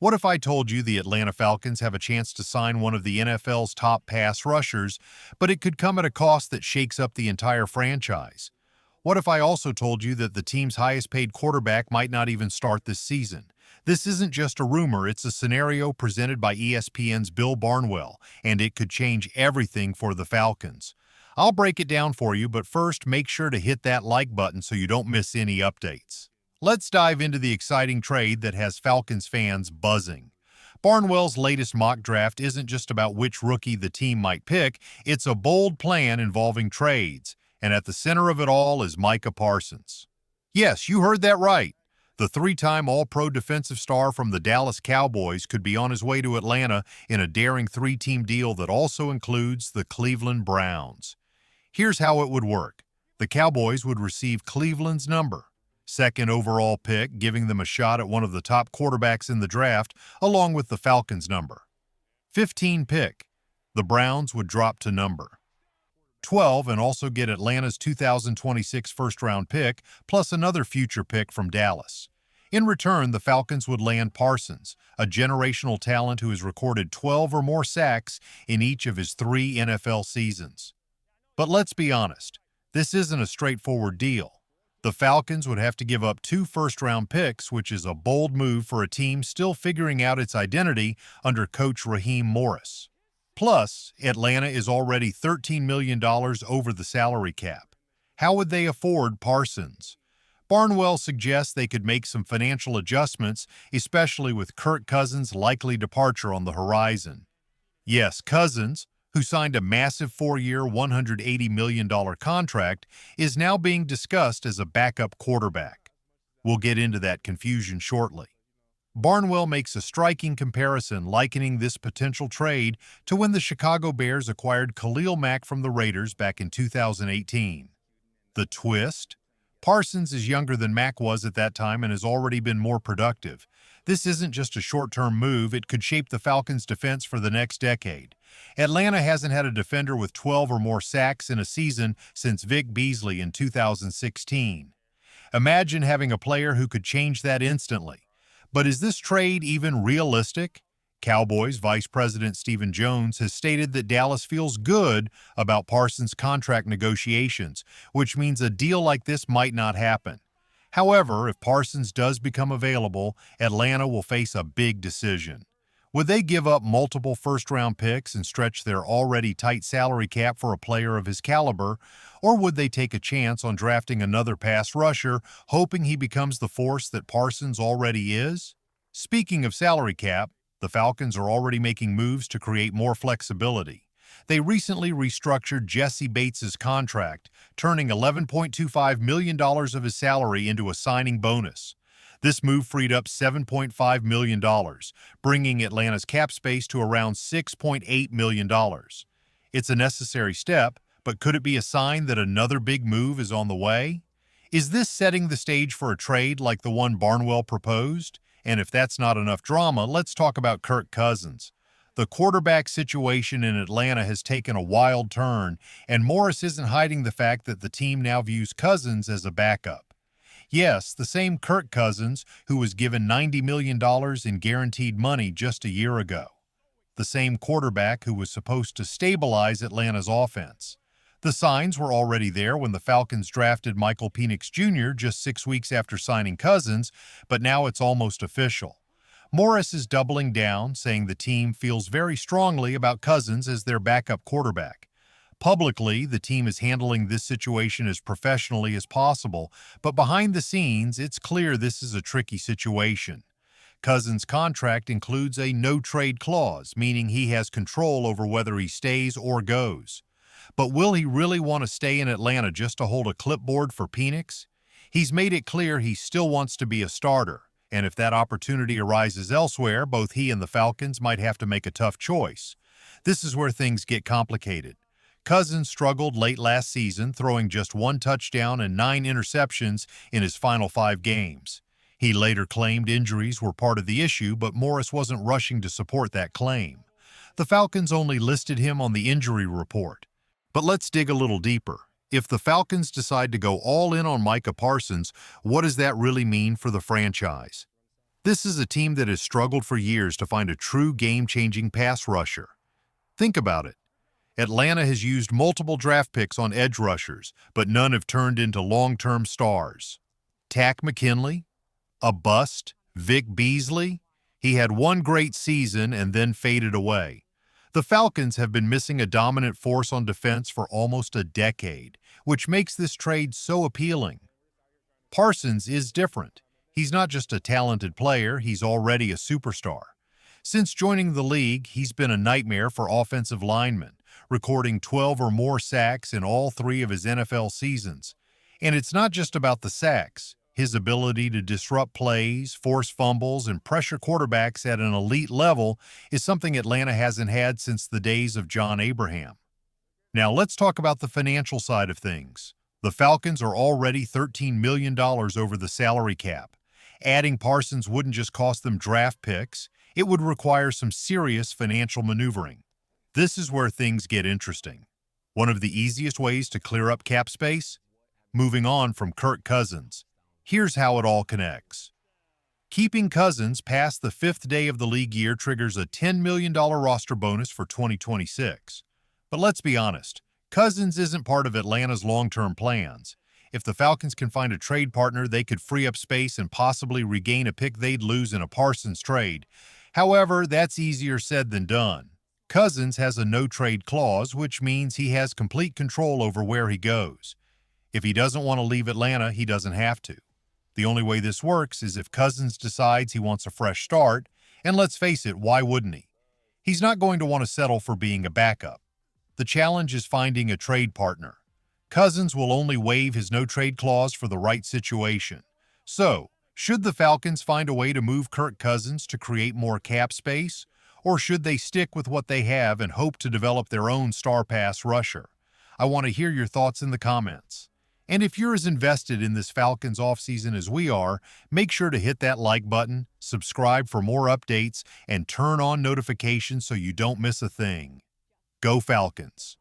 What if I told you the Atlanta Falcons have a chance to sign one of the NFL's top pass rushers, but it could come at a cost that shakes up the entire franchise? What if I also told you that the team's highest-paid quarterback might not even start this season? This isn't just a rumor, it's a scenario presented by ESPN's Bill Barnwell, and it could change everything for the Falcons. I'll break it down for you, but first make sure to hit that like button so you don't miss any updates. Let's dive into the exciting trade that has Falcons fans buzzing. Barnwell's latest mock draft isn't just about which rookie the team might pick, it's a bold plan involving trades, and at the center of it all is Micah Parsons. Yes, you heard that right. The three-time All-Pro defensive star from the Dallas Cowboys could be on his way to Atlanta in a daring three-team deal that also includes the Cleveland Browns. Here's how it would work. The Cowboys would receive Cleveland's number, second overall pick, giving them a shot at one of the top quarterbacks in the draft, along with the Falcons' number. 15 pick. The Browns would drop to number 12 and also get Atlanta's 2026 first-round pick, plus another future pick from Dallas. In return, the Falcons would land Parsons, a generational talent who has recorded 12 or more sacks in each of his 3 NFL seasons. But let's be honest, this isn't a straightforward deal. The Falcons would have to give up 2 first-round picks, which is a bold move for a team still figuring out its identity under coach Raheem Morris. Plus, Atlanta is already $13 million over the salary cap. How would they afford Parsons? Barnwell suggests they could make some financial adjustments, especially with Kirk Cousins' likely departure on the horizon. Yes, Cousins, who signed a massive 4-year, $180 million contract, is now being discussed as a backup quarterback. We'll get into that confusion shortly. Barnwell makes a striking comparison, likening this potential trade to when the Chicago Bears acquired Khalil Mack from the Raiders back in 2018. The twist? Parsons is younger than Mack was at that time and has already been more productive. This isn't just a short-term move, it could shape the Falcons' defense for the next decade. Atlanta hasn't had a defender with 12 or more sacks in a season since Vic Beasley in 2016. Imagine having a player who could change that instantly. But is this trade even realistic? Cowboys Vice President Stephen Jones has stated that Dallas feels good about Parsons' contract negotiations, which means a deal like this might not happen. However, if Parsons does become available, Atlanta will face a big decision. Would they give up multiple first-round picks and stretch their already tight salary cap for a player of his caliber, or would they take a chance on drafting another pass rusher, hoping he becomes the force that Parsons already is? Speaking of salary cap, the Falcons are already making moves to create more flexibility. They recently restructured Jesse Bates's contract, turning $11.25 million of his salary into a signing bonus. This move freed up $7.5 million, bringing Atlanta's cap space to around $6.8 million. It's a necessary step, but could it be a sign that another big move is on the way? Is this setting the stage for a trade like the one Barnwell proposed? And if that's not enough drama, let's talk about Kirk Cousins. The quarterback situation in Atlanta has taken a wild turn, and Morris isn't hiding the fact that the team now views Cousins as a backup. Yes, the same Kirk Cousins who was given $90 million in guaranteed money just a year ago. The same quarterback who was supposed to stabilize Atlanta's offense. The signs were already there when the Falcons drafted Michael Penix Jr. just 6 weeks after signing Cousins, but now it's almost official. Morris is doubling down, saying the team feels very strongly about Cousins as their backup quarterback. Publicly, the team is handling this situation as professionally as possible, but behind the scenes, it's clear this is a tricky situation. Cousins' contract includes a no-trade clause, meaning he has control over whether he stays or goes. But will he really want to stay in Atlanta just to hold a clipboard for Penix? He's made it clear he still wants to be a starter, and if that opportunity arises elsewhere, both he and the Falcons might have to make a tough choice. This is where things get complicated. Cousins struggled late last season, throwing just 1 touchdown and 9 interceptions in his final 5 games. He later claimed injuries were part of the issue, but Morris wasn't rushing to support that claim. The Falcons only listed him on the injury report. But let's dig a little deeper. If the Falcons decide to go all in on Micah Parsons, what does that really mean for the franchise? This is a team that has struggled for years to find a true game-changing pass rusher. Think about it. Atlanta has used multiple draft picks on edge rushers, but none have turned into long-term stars. Tack McKinley? A bust? Vic Beasley? He had one great season and then faded away. The Falcons have been missing a dominant force on defense for almost a decade, which makes this trade so appealing. Parsons is different. He's not just a talented player, he's already a superstar. Since joining the league, he's been a nightmare for offensive linemen, recording 12 or more sacks in all 3 of his NFL seasons. And it's not just about the sacks. His ability to disrupt plays, force fumbles, and pressure quarterbacks at an elite level is something Atlanta hasn't had since the days of John Abraham. Now let's talk about the financial side of things. The Falcons are already $13 million over the salary cap. Adding Parsons wouldn't just cost them draft picks, it would require some serious financial maneuvering. This is where things get interesting. One of the easiest ways to clear up cap space? Moving on from Kirk Cousins. Here's how it all connects. Keeping Cousins past the 5th day of the league year triggers a $10 million roster bonus for 2026. But let's be honest, Cousins isn't part of Atlanta's long-term plans. If the Falcons can find a trade partner, they could free up space and possibly regain a pick they'd lose in a Parsons trade. However, that's easier said than done. Cousins has a no-trade clause, which means he has complete control over where he goes. If he doesn't want to leave Atlanta, he doesn't have to. The only way this works is if Cousins decides he wants a fresh start, and let's face it, why wouldn't he? He's not going to want to settle for being a backup. The challenge is finding a trade partner. Cousins will only waive his no-trade clause for the right situation. So, should the Falcons find a way to move Kirk Cousins to create more cap space, or should they stick with what they have and hope to develop their own star pass rusher? I want to hear your thoughts in the comments. And if you're as invested in this Falcons offseason as we are, make sure to hit that like button, subscribe for more updates, and turn on notifications so you don't miss a thing. Go Falcons!